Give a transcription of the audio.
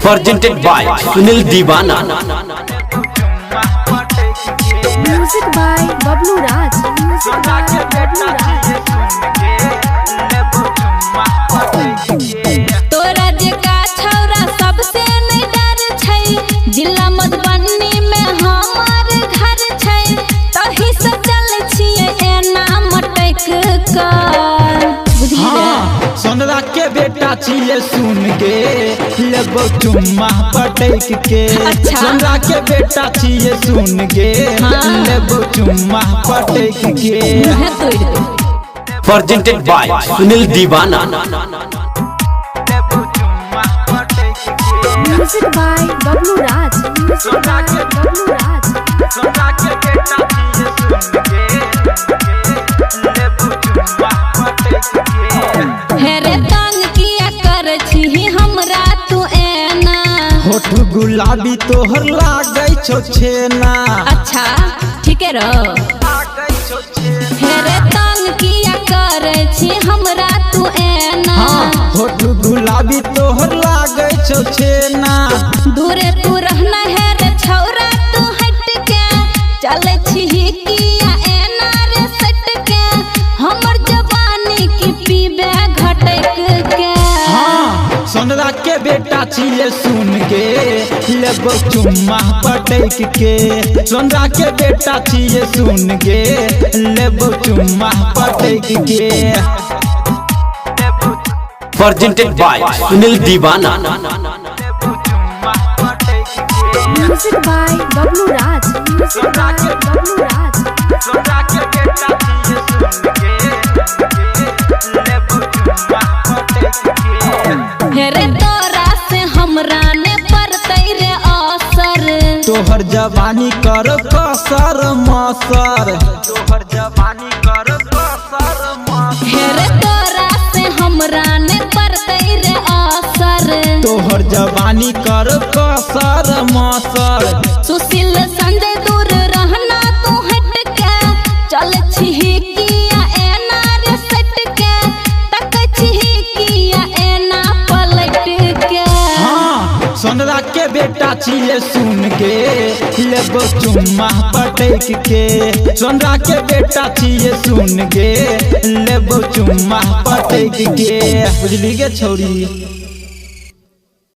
presented by Sunil Divana. Music by Bablu Raj. Music by Bablu Raj. तोरा जेका छौरा सबसे नहीं डर छै, जिला मधुबनी में हमार घर छै, तही से चल छिए एना मटक कर। बुझली रे सोनरा के बेटा छिए सुन गे लेबो चुम्मा पटक के। अच्छा। सोनरा के बेटा छिए सुन गे लेबो चुम्मा पटक के। मुहे तोड़ दे। Presented by Sunil Divana. Music by Bablu Raj. Music by Bablu Raj. हेरे तंग किया कर छी हमरा तू एना। होठ गुलाबी तोहर लागै छौ छेना। अच्छा ठीक है रो। हेरे तंग किया कर छी हमरा तू एना। होठ गुलाबी तोहर लागै छौ छेना। दूरे तू रहना है रे छौरा तू हट के, चले छी किया एना रे सट के, हमर जवानी की पीबे घटक के। सोनरा के बेटा छिए सुन गे लेबो चुम्मा पटक के। सोनरा के बेटा छिए सुन गे लेबो चुम्मा पटक के। Presented by Sunil Divana. Music by Bablu Raj. Music by Bablu Raj. हेरे तोरा से हमरा ने पड़तै रे असर। तोहर जवानी कर कसर मसर। तोहर जवानी कर कसर मसर। हेरे तोरा से हमरा ने पड़तै रे असर। तोहर जवानी कर कसर मसर। सुशील संजय दूर रहना तू हट के, चल छी किया एना रे सट के, तक छी किया एना पलट के। सोनरा के बेटा छिए सुन गे लेबो चुम्मा पटक के। सोनरा के बेटा छिए सुन गे लेबो चुम्मा पटक के। बुझली गे छौरी।